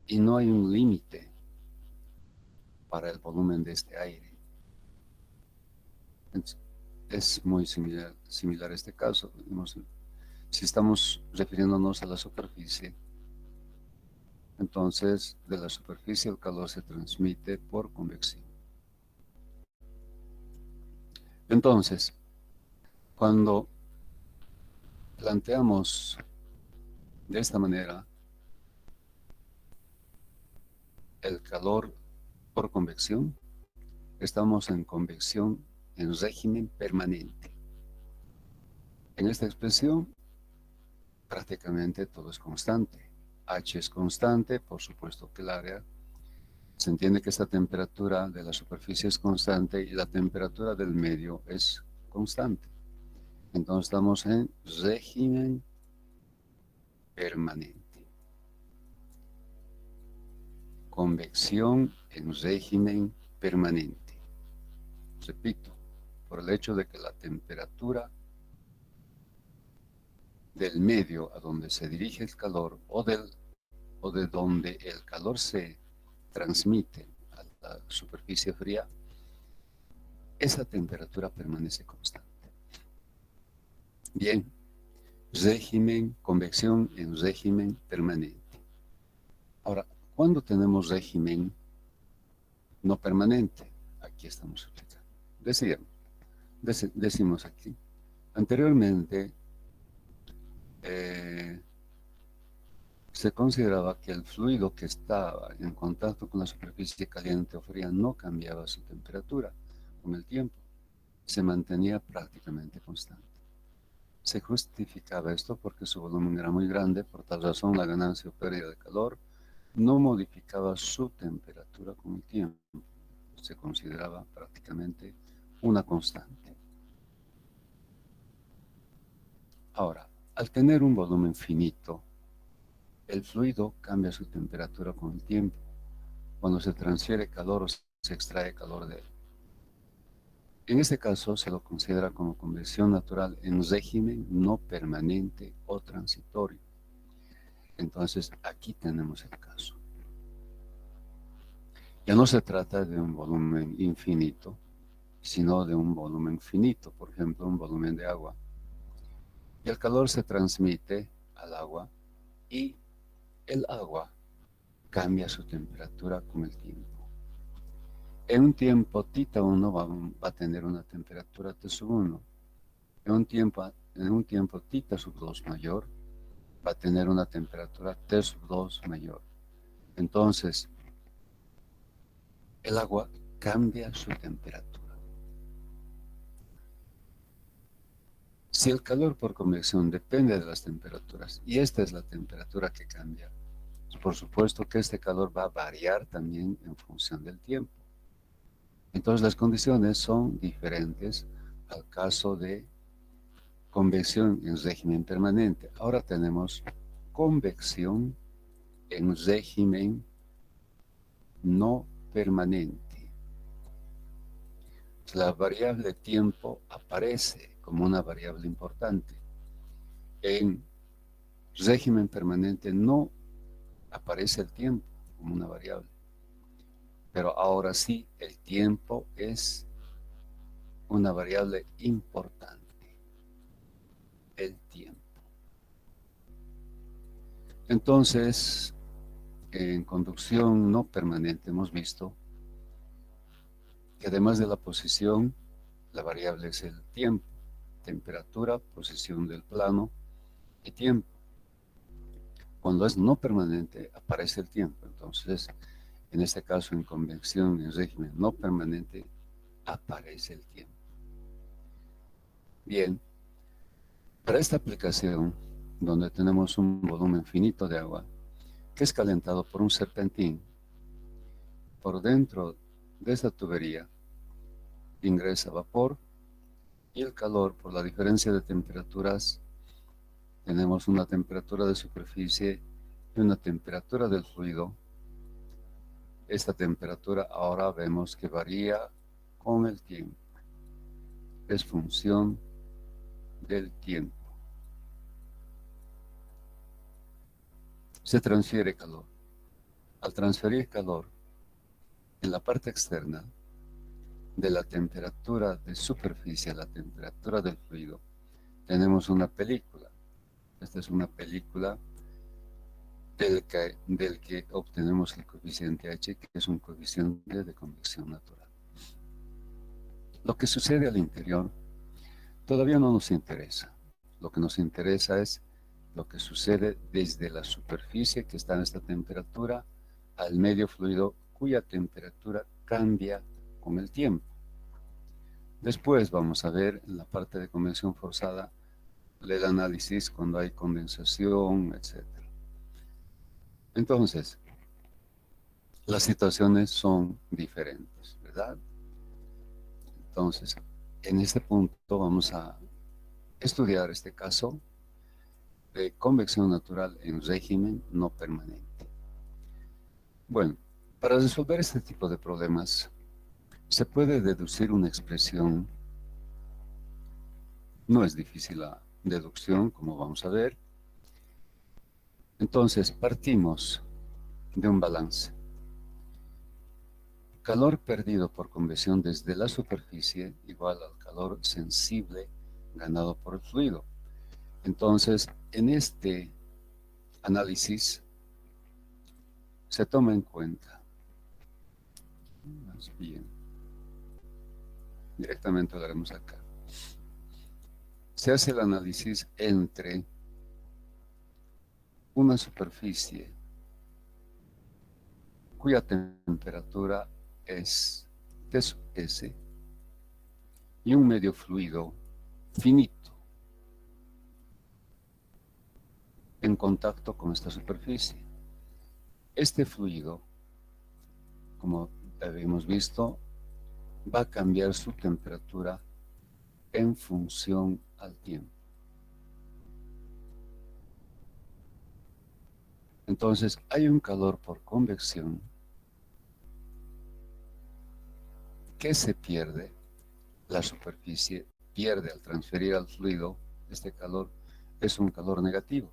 y no hay un límite para el volumen de este aire. Entonces, es muy similar a este caso. Si estamos refiriéndonos a la superficie, entonces de la superficie el calor se transmite por convección. Entonces, cuando planteamos de esta manera el calor por convección, estamos en convección en régimen permanente. En esta expresión prácticamente todo es constante. H es constante, por supuesto que el área. Se entiende que esta temperatura de la superficie es constante y la temperatura del medio es constante. Entonces estamos en régimen permanente. Convección en régimen permanente. Repito, por el hecho de que la temperatura del medio a donde se dirige el calor o de donde el calor se transmite a la superficie fría, esa temperatura permanece constante. Bien, régimen, convección en régimen permanente. Ahora, ¿cuándo tenemos régimen no permanente? Aquí estamos explicando. Decimos aquí, anteriormente eh, se consideraba que el fluido que estaba en contacto con la superficie caliente o fría no cambiaba su temperatura con el tiempo, se mantenía prácticamente constante. Se justificaba esto porque su volumen era muy grande, por tal razón la ganancia o pérdida de calor no modificaba su temperatura con el tiempo, se consideraba prácticamente una constante. Ahora, al tener un volumen finito, el fluido cambia su temperatura con el tiempo, cuando se transfiere calor o se extrae calor de él. En este caso se lo considera como convección natural en régimen no permanente o transitorio. Entonces aquí tenemos el caso. Ya no se trata de un volumen infinito, sino de un volumen finito, por ejemplo, un volumen de agua. Y el calor se transmite al agua y el agua cambia su temperatura con el tiempo. En un tiempo tita 1 va a tener una temperatura T sub 1. En un tiempo tita sub 2 mayor va a tener una temperatura T sub 2 mayor. Entonces, el agua cambia su temperatura. Si el calor por convección depende de las temperaturas, y esta es la temperatura que cambia, por supuesto que este calor va a variar también en función del tiempo. Entonces las condiciones son diferentes al caso de convección en régimen permanente. Ahora tenemos convección en régimen no permanente. La variable tiempo aparece como una variable importante. En régimen permanente no aparece el tiempo como una variable, pero ahora sí el tiempo es una variable importante, el tiempo. Entonces, en conducción no permanente hemos visto que además de la posición, la variable es el tiempo, temperatura, posición del plano y tiempo. Cuando es no permanente, aparece el tiempo. Entonces, en este caso, en convección, en régimen no permanente, aparece el tiempo. Bien, para esta aplicación, donde tenemos un volumen finito de agua, que es calentado por un serpentín, por dentro de esta tubería ingresa vapor y el calor, por la diferencia de temperaturas, tenemos una temperatura de superficie y una temperatura del fluido. Esta temperatura ahora vemos que varía con el tiempo. Es función del tiempo. Se transfiere calor. Al transferir calor en la parte externa de la temperatura de superficie a la temperatura del fluido, tenemos una película. Esta es una película del que obtenemos el coeficiente H, que es un coeficiente de convección natural. Lo que sucede al interior todavía no nos interesa. Lo que nos interesa es lo que sucede desde la superficie que está en esta temperatura al medio fluido cuya temperatura cambia con el tiempo. Después vamos a ver en la parte de convección forzada el análisis cuando hay condensación, etc. Entonces, las situaciones son diferentes, ¿verdad? Entonces, en este punto vamos a estudiar este caso de convección natural en régimen no permanente. Bueno, para resolver este tipo de problemas, se puede deducir una expresión. No es difícil la deducción, como vamos a ver. Entonces, partimos de un balance. Calor perdido por convección desde la superficie igual al calor sensible ganado por el fluido. Entonces, en este análisis se toma en cuenta, más bien, directamente lo haremos acá. Se hace el análisis entre una superficie cuya temperatura es T sub S y un medio fluido finito en contacto con esta superficie. Este fluido, como habíamos visto, va a cambiar su temperatura en función al tiempo. Entonces, hay un calor por convección que se pierde, la superficie pierde al transferir al fluido. Este calor es un calor negativo.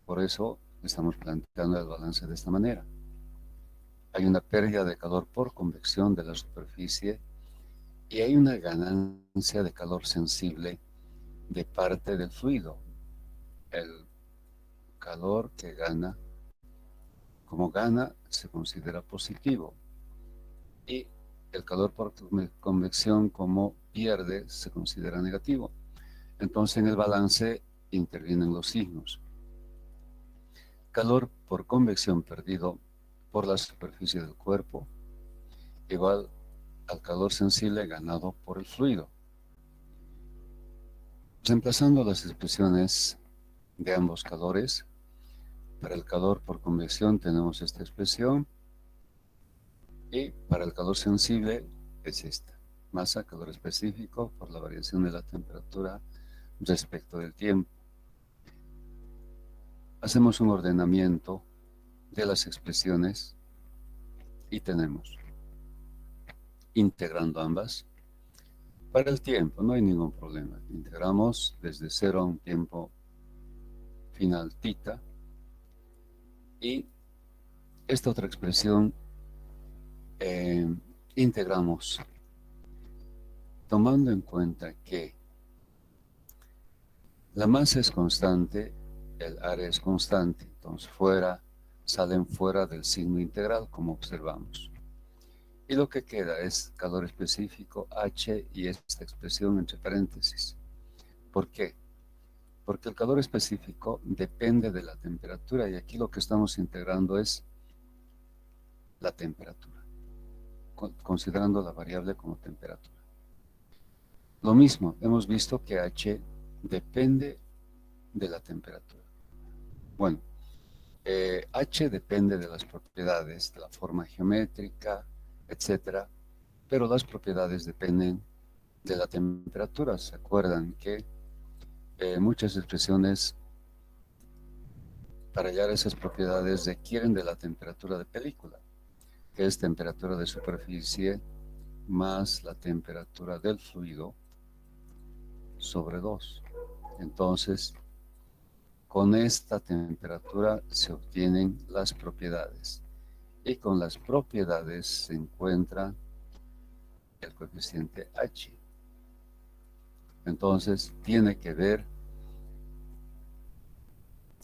Por eso estamos planteando el balance de esta manera. Hay una pérdida de calor por convección de la superficie y hay una ganancia de calor sensible de parte del fluido. El calor que gana, como gana, se considera positivo. Y el calor por convección, como pierde, se considera negativo. Entonces, en el balance intervienen los signos. Calor por convección perdido por la superficie del cuerpo igual al calor sensible ganado por el fluido. Reemplazando las expresiones de ambos calores, para el calor por convección tenemos esta expresión y para el calor sensible es esta. Masa, calor específico por la variación de la temperatura respecto del tiempo. Hacemos un ordenamiento de las expresiones y tenemos, integrando ambas, para el tiempo no hay ningún problema. Integramos desde 0 a un tiempo final tita y esta otra expresión integramos tomando en cuenta que la masa es constante, el área es constante, entonces salen fuera del signo integral como observamos. Y lo que queda es calor específico H y esta expresión entre paréntesis. ¿Por qué? Porque el calor específico depende de la temperatura y aquí lo que estamos integrando es la temperatura, considerando la variable como temperatura. Lo mismo, hemos visto que H depende de la temperatura. Bueno, H depende de las propiedades, de la forma geométrica, etcétera, pero las propiedades dependen de la temperatura. ¿Se acuerdan que muchas expresiones para hallar esas propiedades requieren de la temperatura de película, que es temperatura de superficie más la temperatura del fluido sobre 2? Entonces, con esta temperatura se obtienen las propiedades. y con las propiedades se encuentra el coeficiente H. Entonces tiene que ver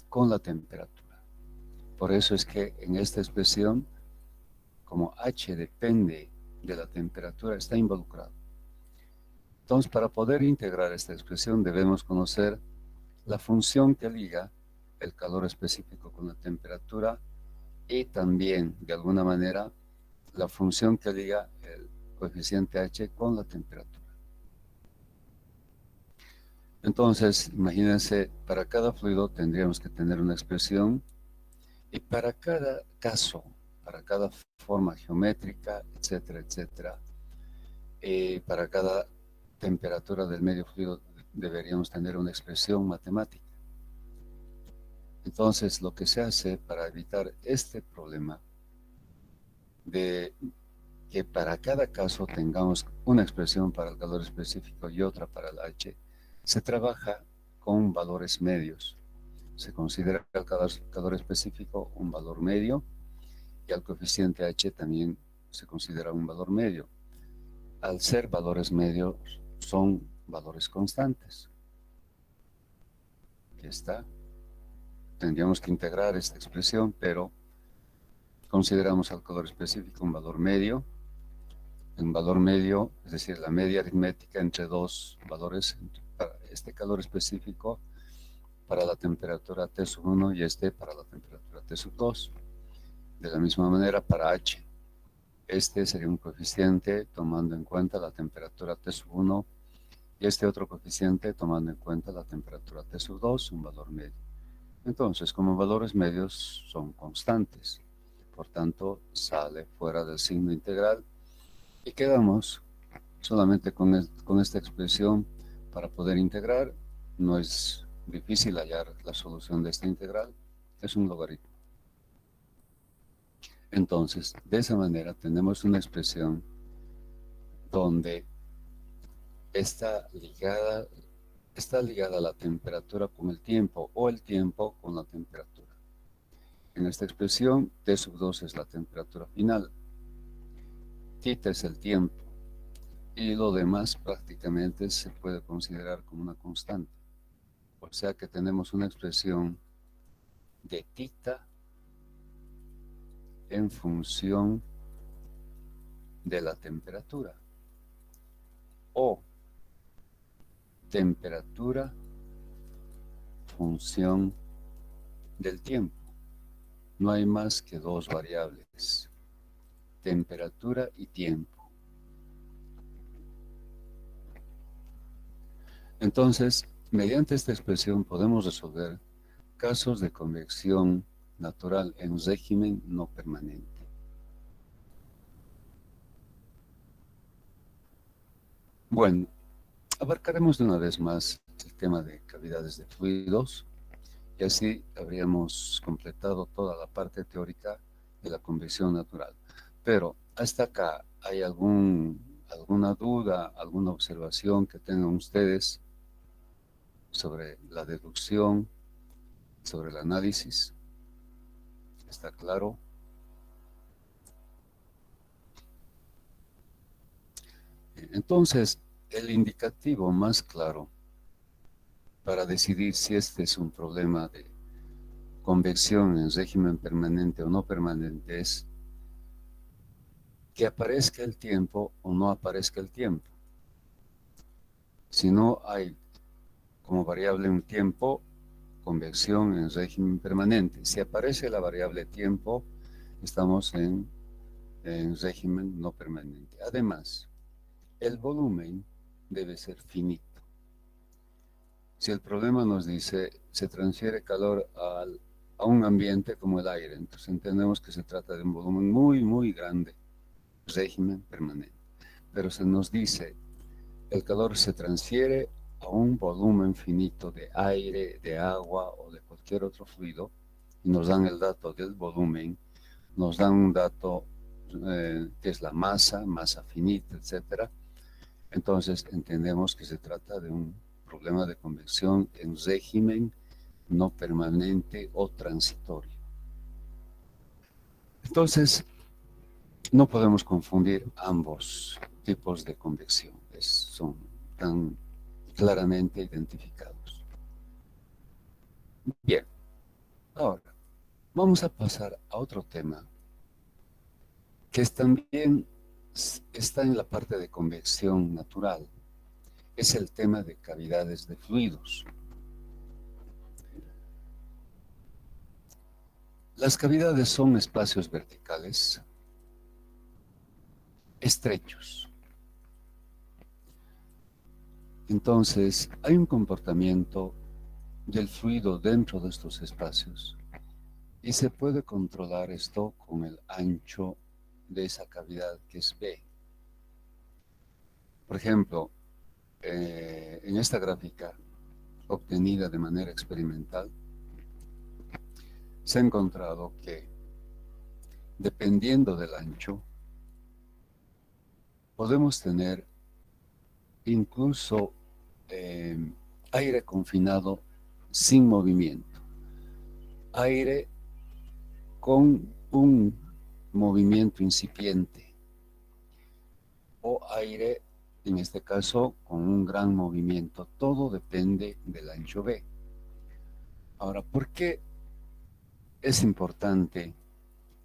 con la temperatura. Por eso es que en esta expresión, como H depende de la temperatura, está involucrado. Entonces, para poder integrar esta expresión debemos conocer la función que liga el calor específico con la temperatura y también, de alguna manera, la función que liga el coeficiente H con la temperatura. Entonces, imagínense, para cada fluido tendríamos que tener una expresión y para cada caso, para cada forma geométrica, etcétera, etcétera, para cada temperatura del medio fluido deberíamos tener una expresión matemática. Entonces, lo que se hace para evitar este problema de que para cada caso tengamos una expresión para el calor específico y otra para el H, se trabaja con valores medios. Se considera el calor específico un valor medio y al coeficiente H también se considera un valor medio. Al ser valores medios, son valores constantes. Aquí está. Tendríamos que integrar esta expresión, pero consideramos al calor específico un valor medio. Un valor medio, es decir, la media aritmética entre dos valores, para este calor específico para la temperatura T1 y este para la temperatura T2. De la misma manera para H. Este sería un coeficiente tomando en cuenta la temperatura T1 y este otro coeficiente tomando en cuenta la temperatura T2, un valor medio. Entonces, como valores medios son constantes, por tanto, sale fuera del signo integral y quedamos solamente con esta expresión para poder integrar. No es difícil hallar la solución de esta integral, es un logaritmo. Entonces, de esa manera tenemos una expresión donde está ligada la temperatura con el tiempo o el tiempo con la temperatura. En esta expresión, T2 es la temperatura final, θ es el tiempo y lo demás prácticamente se puede considerar como una constante. O sea que tenemos una expresión de θ en función de la temperatura o temperatura función del tiempo. No hay más que dos variables, temperatura y tiempo. Entonces, mediante esta expresión podemos resolver casos de convección natural en régimen no permanente. Bueno, abarcaremos de una vez más el tema de cavidades de fluidos y así habríamos completado toda la parte teórica de la convección natural. Pero hasta acá, ¿hay alguna duda, alguna observación que tengan ustedes sobre la deducción, sobre el análisis? ¿Está claro? Entonces, el indicativo más claro para decidir si este es un problema de convección en régimen permanente o no permanente es que aparezca el tiempo o no aparezca el tiempo. Si no hay como variable un tiempo, convección en régimen permanente. Si aparece la variable tiempo, estamos en régimen no permanente. Además, el volumen debe ser finito. Si el problema nos dice se transfiere calor a un ambiente como el aire, entonces entendemos que se trata de un volumen muy, muy grande, régimen permanente. Pero se nos dice el calor se transfiere a un volumen finito de aire, de agua o de cualquier otro fluido y nos dan el dato del volumen, nos dan un dato que es la masa finita, etcétera. Entonces entendemos que se trata de un problema de convección en régimen no permanente o transitorio. Entonces, no podemos confundir ambos tipos de convección, son tan claramente identificados. Bien, ahora vamos a pasar a otro tema que también está en la parte de convección natural. Es el tema de cavidades de fluidos. Las cavidades son espacios verticales estrechos. Entonces, hay un comportamiento del fluido dentro de estos espacios y se puede controlar esto con el ancho de esa cavidad que es B. Por ejemplo, en esta gráfica obtenida de manera experimental, se ha encontrado que dependiendo del ancho, podemos tener incluso aire confinado sin movimiento, aire con un movimiento incipiente o aire, en este caso, con un gran movimiento. Todo depende del ancho B. Ahora, ¿por qué es importante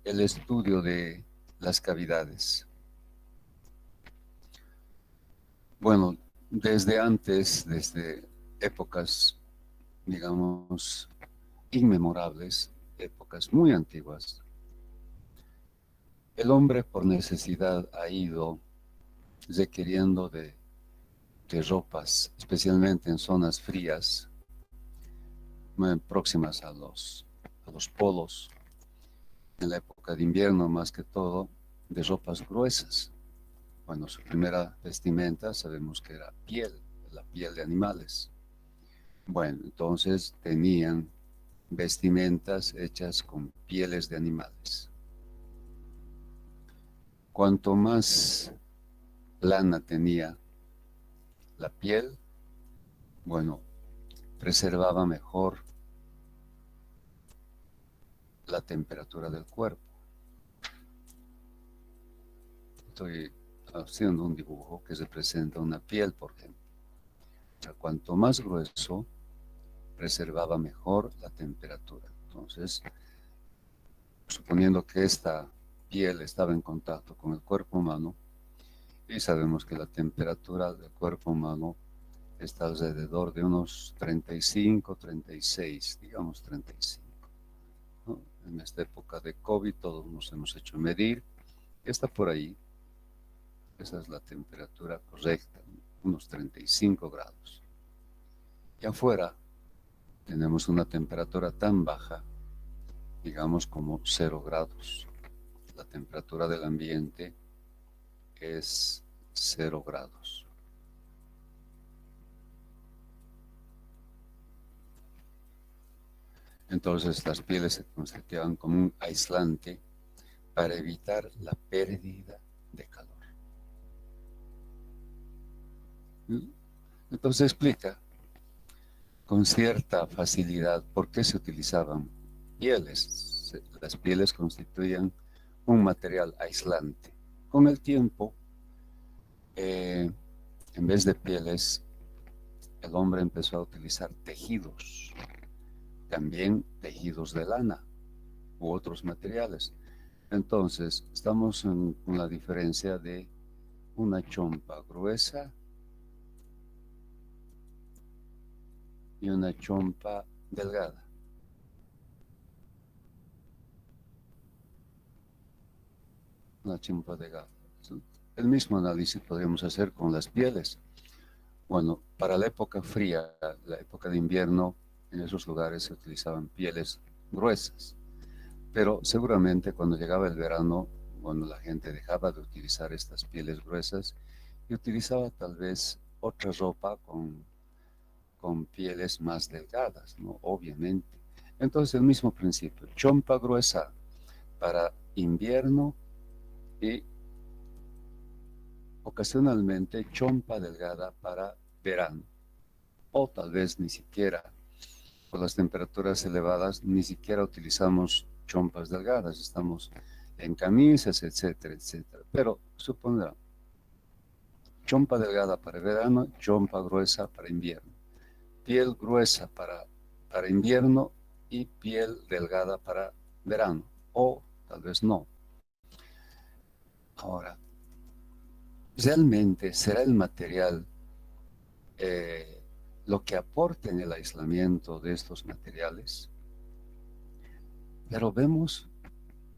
el estudio de las cavidades? Bueno, desde antes, desde épocas, digamos, inmemorables, épocas muy antiguas, el hombre por necesidad ha ido requiriendo de ropas, especialmente en zonas frías, próximas a los polos, en la época de invierno más que todo, de ropas gruesas. Bueno, su primera vestimenta sabemos que era piel, la piel de animales. Bueno, entonces tenían vestimentas hechas con pieles de animales. Cuanto más lana tenía la piel, bueno, preservaba mejor la temperatura del cuerpo. Estoy haciendo un dibujo que representa una piel, por ejemplo. O sea, cuanto más grueso, preservaba mejor la temperatura. Entonces, suponiendo que esta piel estaba en contacto con el cuerpo humano, y sabemos que la temperatura del cuerpo humano está alrededor de unos 35, 36, digamos 35. ¿No? En esta época de COVID todos nos hemos hecho medir, está por ahí, esa es la temperatura correcta, unos 35 grados. Y afuera tenemos una temperatura tan baja, digamos como 0 grados. La temperatura del ambiente es 0 grados. Entonces las pieles se constituían como un aislante para evitar la pérdida de calor. Entonces explica con cierta facilidad por qué se utilizaban pieles. Las pieles constituían un material aislante. Con el tiempo, en vez de pieles, el hombre empezó a utilizar tejidos, también tejidos de lana u otros materiales. Entonces, estamos con la diferencia de una chompa gruesa y una chompa delgada. Una chompa delgada. El mismo análisis podríamos hacer con las pieles. Bueno, para la época fría, la época de invierno, en esos lugares se utilizaban pieles gruesas. Pero seguramente cuando llegaba el verano, bueno, la gente dejaba de utilizar estas pieles gruesas y utilizaba tal vez otra ropa con pieles más delgadas, ¿no? Obviamente. Entonces el mismo principio, chompa gruesa para invierno y ocasionalmente chompa delgada para verano. O tal vez ni siquiera, por las temperaturas elevadas, ni siquiera utilizamos chompas delgadas, estamos en camisas, etcétera, etcétera. Pero supondrá, chompa delgada para verano, chompa gruesa para invierno. Piel gruesa para invierno y piel delgada para verano. O tal vez no. Ahora, ¿realmente será el material lo que aporta en el aislamiento de estos materiales? Pero vemos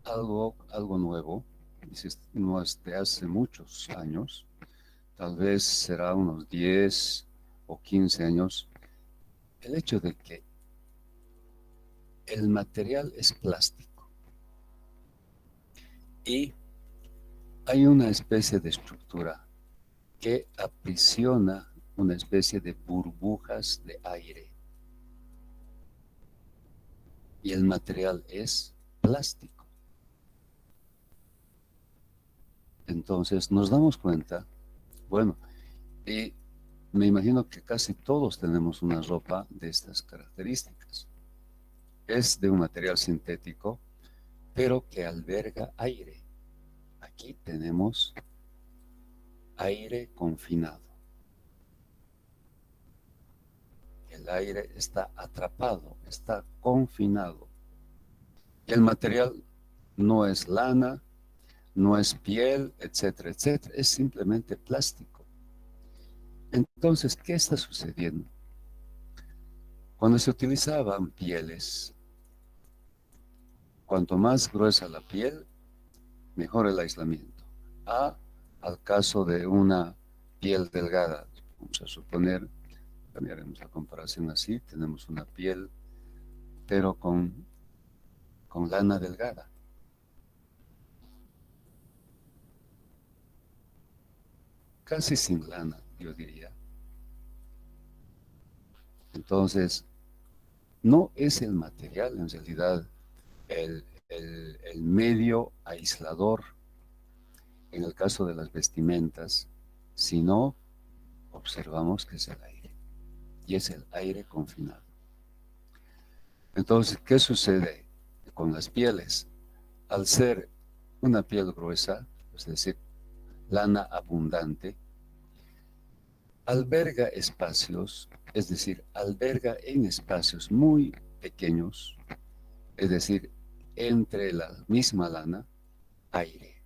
algo nuevo, no es de hace muchos años, tal vez será unos 10 o 15 años, el hecho de que el material es plástico y hay una especie de estructura que aprisiona una especie de burbujas de aire y el material es plástico. Entonces nos damos cuenta, bueno, y me imagino que casi todos tenemos una ropa de estas características. Es de un material sintético, pero que alberga aire. Aquí tenemos aire confinado. El aire está atrapado, está confinado. Y el material no es lana, no es piel, etcétera, etcétera. Es simplemente plástico. Entonces, ¿qué está sucediendo? Cuando se utilizaban pieles, cuanto más gruesa la piel, mejor el aislamiento. Al caso de una piel delgada, vamos a suponer, cambiaremos la comparación así, tenemos una piel, pero con lana delgada. Casi sin lana, yo diría. Entonces, no es el material en realidad el medio aislador en el caso de las vestimentas, sino observamos que es el aire, y es el aire confinado. Entonces, ¿qué sucede con las pieles? Al ser una piel gruesa, es decir, lana abundante, alberga espacios, es decir, alberga en espacios muy pequeños, es decir, entre la misma lana, aire,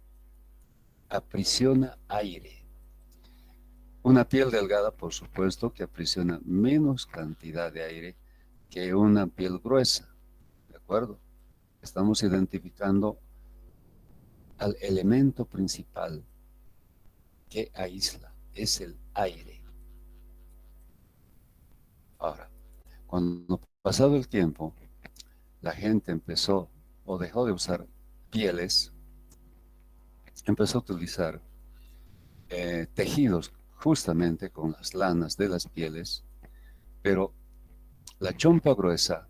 aprisiona aire. Una piel delgada, por supuesto, que aprisiona menos cantidad de aire que una piel gruesa, ¿de acuerdo? Estamos identificando al elemento principal que aísla, es el aire. Ahora, cuando pasado el tiempo, la gente empezó o dejó de usar pieles, empezó a utilizar tejidos justamente con las lanas de las pieles, pero la chompa gruesa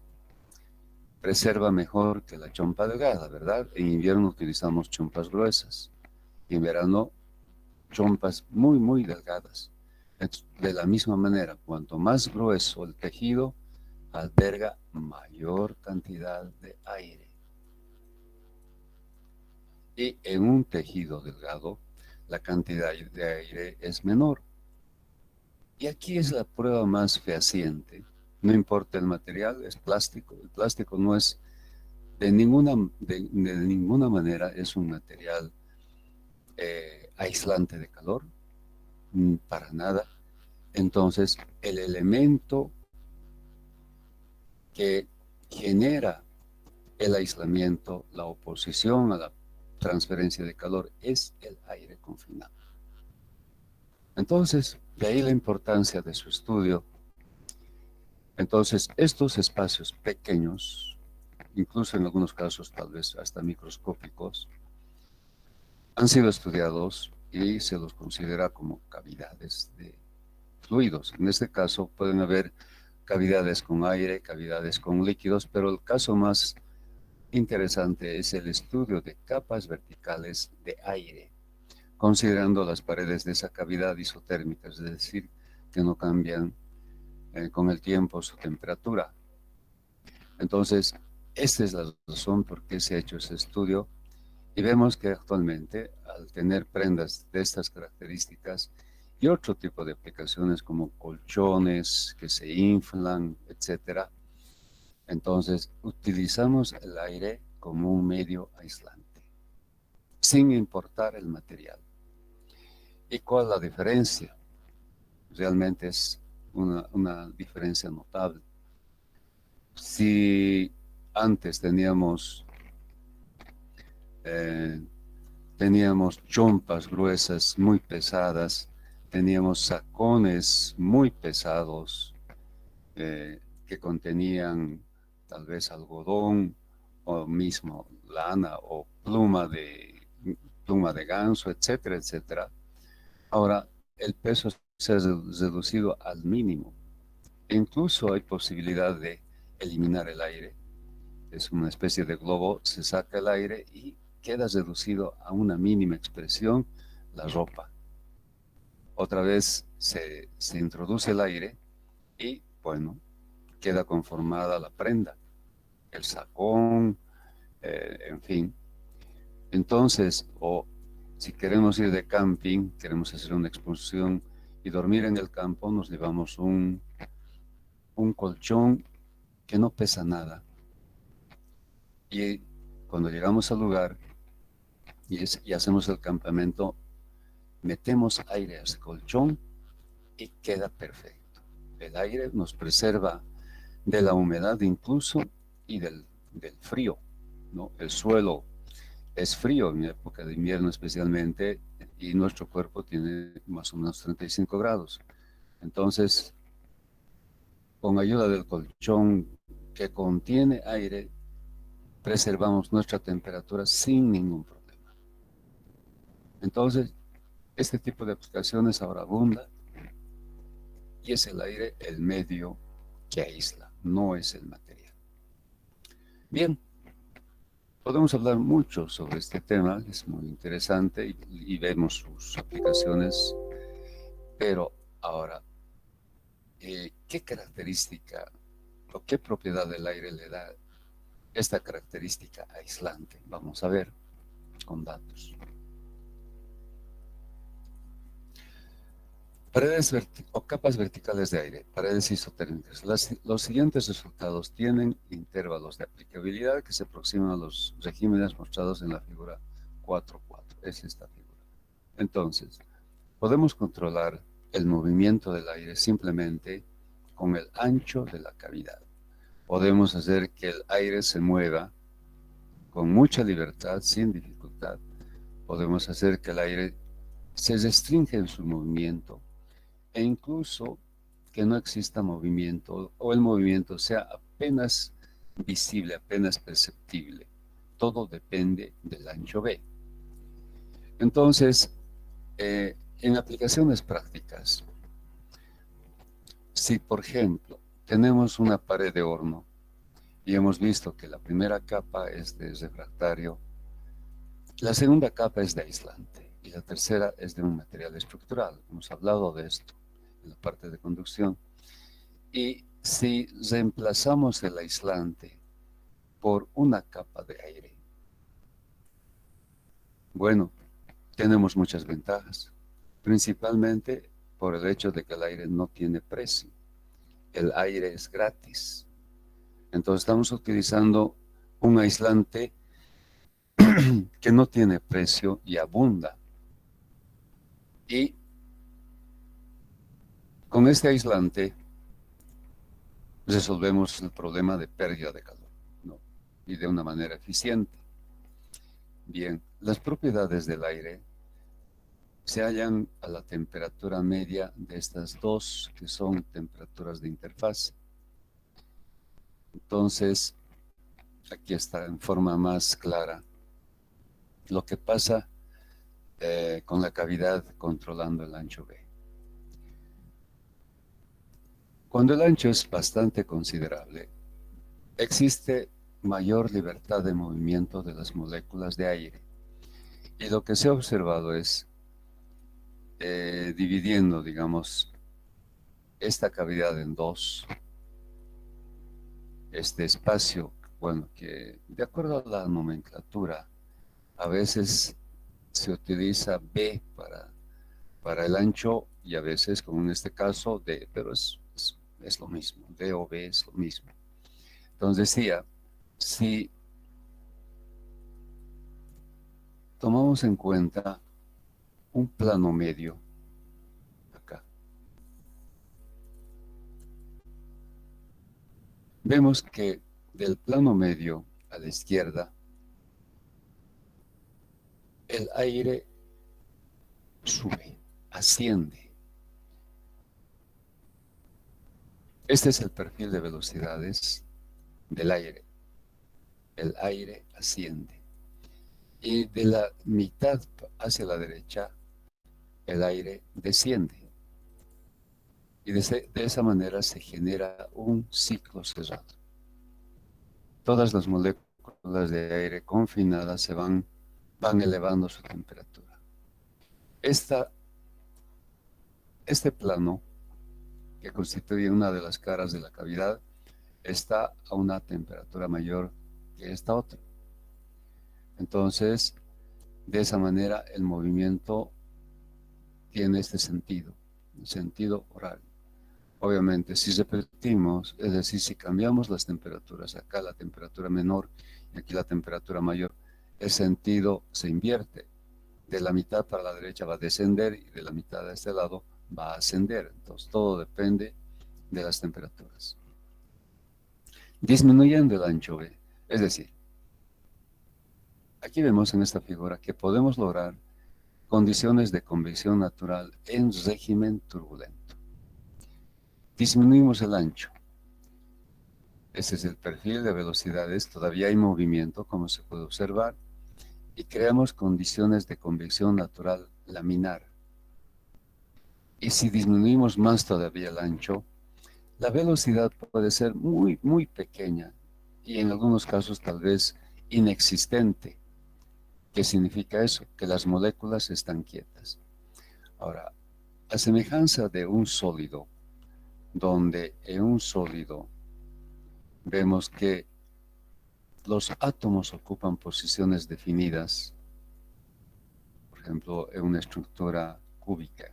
preserva mejor que la chompa delgada, ¿verdad? En invierno utilizamos chompas gruesas y en verano chompas muy, muy delgadas. De la misma manera, cuanto más grueso el tejido, alberga mayor cantidad de aire. Y en un tejido delgado, la cantidad de aire es menor. Y aquí es la prueba más fehaciente. No importa el material, es plástico. El plástico no es de ninguna manera es un material aislante de calor, para nada. Entonces, el elemento que genera el aislamiento, la oposición a la transferencia de calor, es el aire confinado. Entonces, de ahí la importancia de su estudio. Entonces, estos espacios pequeños, incluso en algunos casos tal vez hasta microscópicos, han sido estudiados y se los considera como cavidades de fluidos. En este caso pueden haber cavidades con aire, cavidades con líquidos, pero el caso más interesante es el estudio de capas verticales de aire, considerando las paredes de esa cavidad isotérmicas, es decir, que no cambian con el tiempo su temperatura. Entonces, esta es la razón por qué se ha hecho ese estudio Y vemos que actualmente, al tener prendas de estas características y otro tipo de aplicaciones como colchones que se inflan, etcétera, entonces utilizamos el aire como un medio aislante, sin importar el material. ¿Y cuál es la diferencia? Realmente es una diferencia notable. Si antes eh, teníamos chompas gruesas muy pesadas, teníamos sacones muy pesados que contenían tal vez algodón o mismo lana o pluma de ganso, etcétera, etcétera. Ahora el peso se ha reducido al mínimo. Incluso hay posibilidad de eliminar el aire. Es una especie de globo, se saca el aire y queda reducido a una mínima expresión la ropa. Otra vez se introduce el aire y, bueno, queda conformada la prenda, el sacón, en fin. Entonces, o si queremos ir de camping, queremos hacer una excursión y dormir en el campo, nos llevamos un colchón que no pesa nada. Y cuando llegamos al lugar y hacemos el campamento, metemos aire a ese colchón y queda perfecto. El aire nos preserva de la humedad incluso y del frío, ¿no? El suelo es frío en época de invierno especialmente y nuestro cuerpo tiene más o menos 35 grados. Entonces, con ayuda del colchón que contiene aire, preservamos nuestra temperatura sin ningún problema. Entonces, este tipo de aplicaciones ahora abunda y es el aire el medio que aísla, no es el material. Bien, podemos hablar mucho sobre este tema, es muy interesante y vemos sus aplicaciones, pero ahora, ¿qué característica o qué propiedad del aire le da esta característica aislante? Vamos a ver con datos. Paredes o capas verticales de aire, paredes isotérmicas. Los siguientes resultados tienen intervalos de aplicabilidad que se aproximan a los regímenes mostrados en la figura 4.4. Es esta figura. Entonces, podemos controlar el movimiento del aire simplemente con el ancho de la cavidad. Podemos hacer que el aire se mueva con mucha libertad, sin dificultad. Podemos hacer que el aire se restringe en su movimiento e incluso que no exista movimiento o el movimiento sea apenas visible, apenas perceptible. Todo depende del ancho B. Entonces, en aplicaciones prácticas, si por ejemplo tenemos una pared de horno y hemos visto que la primera capa es de refractario, la segunda capa es de aislante y la tercera es de un material estructural. Hemos hablado de esto en la parte de conducción. Y si reemplazamos el aislante por una capa de aire, bueno, tenemos muchas ventajas, principalmente por el hecho de que el aire no tiene precio. El aire es gratis. Entonces estamos utilizando un aislante que no tiene precio y abunda. Y con este aislante resolvemos el problema de pérdida de calor, ¿no? Y de una manera eficiente. Bien, las propiedades del aire se hallan a la temperatura media de estas dos, que son temperaturas de interfaz. Entonces, aquí está en forma más clara lo que pasa con la cavidad controlando el ancho B. Cuando el ancho es bastante considerable, existe mayor libertad de movimiento de las moléculas de aire. Y lo que se ha observado es, dividiendo, digamos, esta cavidad en dos, este espacio, bueno, que de acuerdo a la nomenclatura A veces se utiliza B para el ancho y a veces, como en este caso, D, pero es lo mismo, D o B es lo mismo. Entonces decía, si tomamos en cuenta un plano medio, acá, vemos que del plano medio a la izquierda, el aire sube, asciende. Este es el perfil de velocidades del aire. El aire asciende. Y de la mitad hacia la derecha, el aire desciende. Y de esa manera se genera un ciclo cerrado. Todas las moléculas de aire confinadas van elevando su temperatura. Este plano, que constituye una de las caras de la cavidad, está a una temperatura mayor que esta otra. Entonces, de esa manera, el movimiento tiene este sentido, el sentido horario. Obviamente, si repetimos, es decir, si cambiamos las temperaturas, acá la temperatura menor y aquí la temperatura mayor, el sentido se invierte. De la mitad para la derecha va a descender y de la mitad de este lado va a ascender. Entonces, todo depende de las temperaturas. Disminuyendo el ancho B, es decir, aquí vemos en esta figura que podemos lograr condiciones de convección natural en régimen turbulento. Disminuimos el ancho. Este es el perfil de velocidades, todavía hay movimiento, como se puede observar, y creamos condiciones de convección natural laminar. Y si disminuimos más todavía el ancho, la velocidad puede ser muy, muy pequeña y en algunos casos tal vez inexistente. ¿Qué significa eso? Que las moléculas están quietas. Ahora, a semejanza de un sólido, donde en un sólido vemos que los átomos ocupan posiciones definidas, por ejemplo, en una estructura cúbica.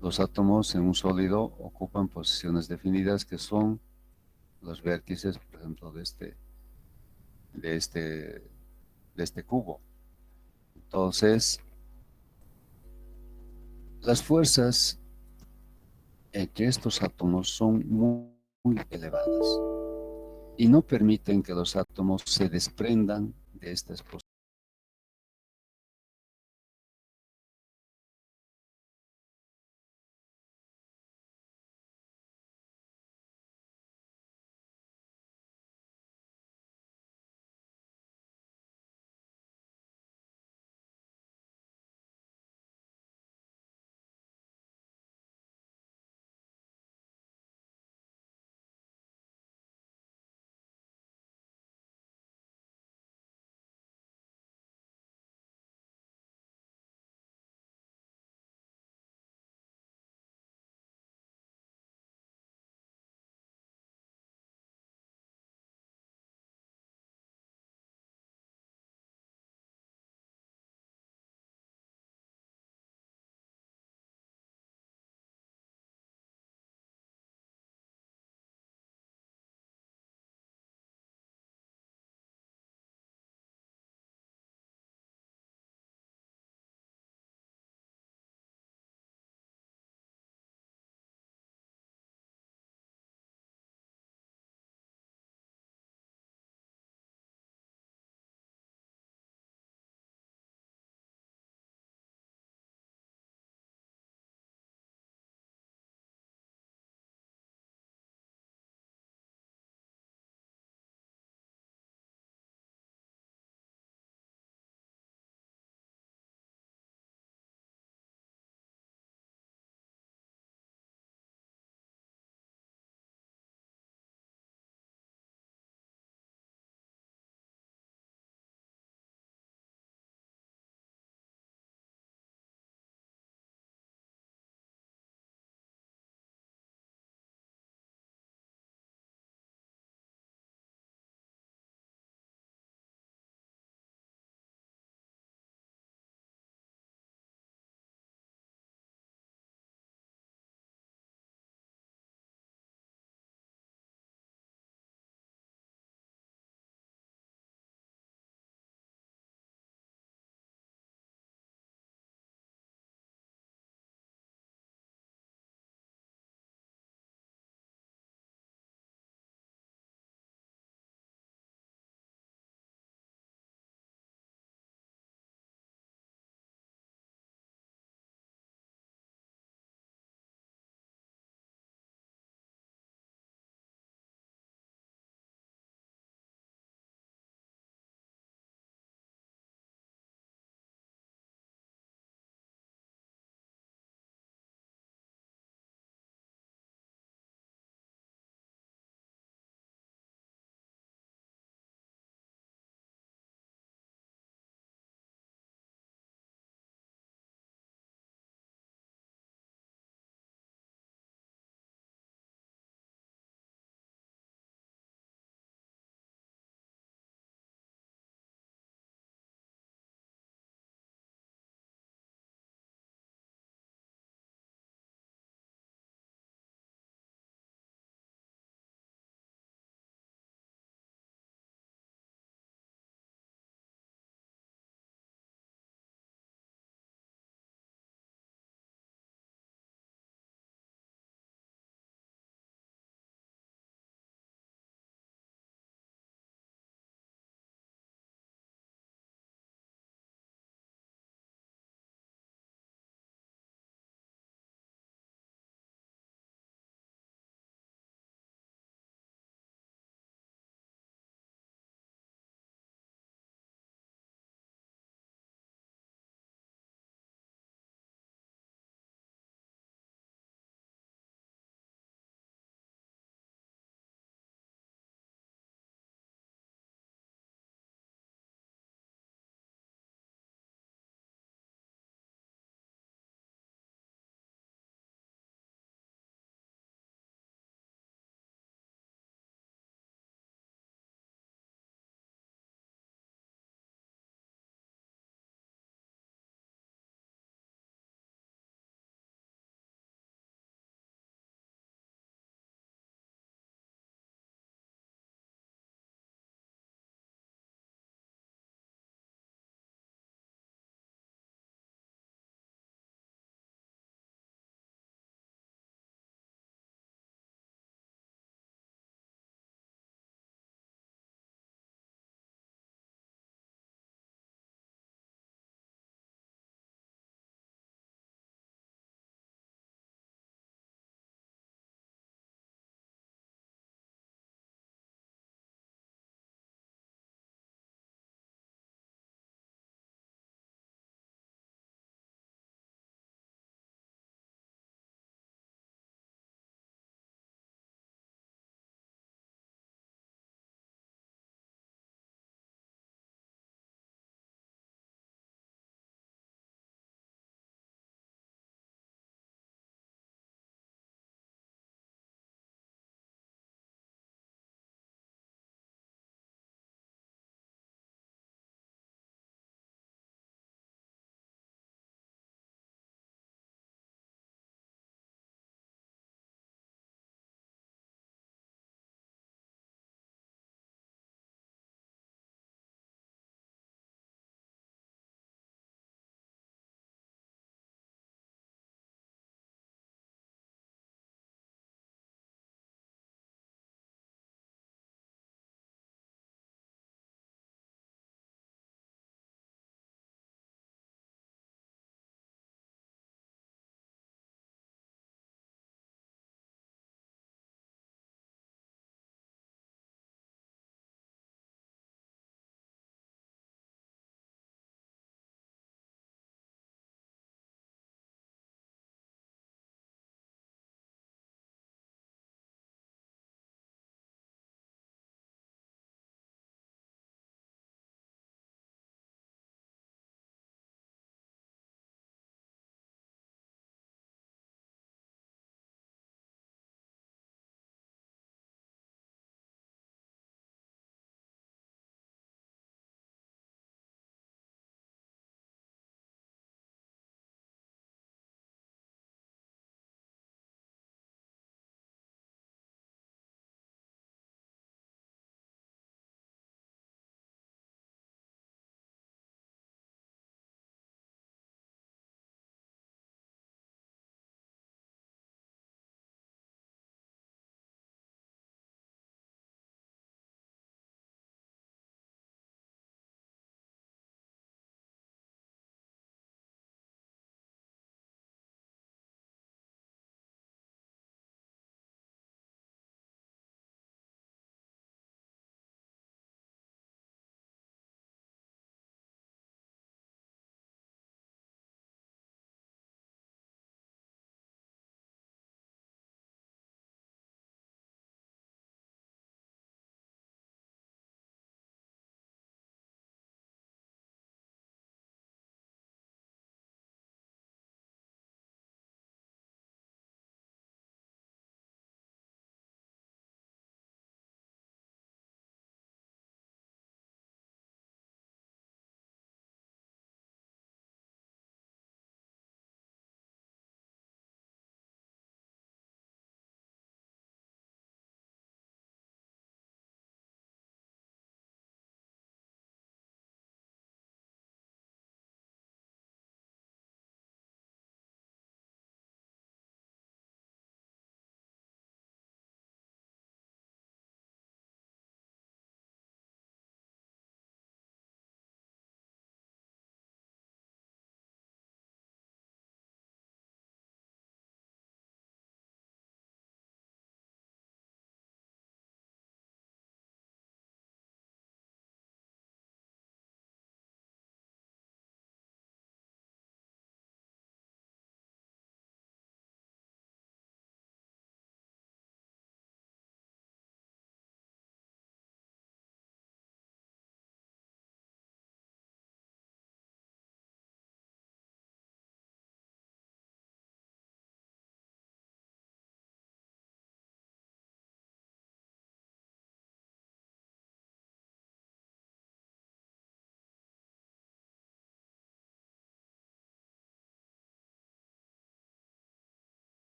Los átomos en un sólido ocupan posiciones definidas que son los vértices, por ejemplo, de este cubo. Entonces, las fuerzas entre estos átomos son muy, muy elevadas y no permiten que los átomos se desprendan de estas posiciones.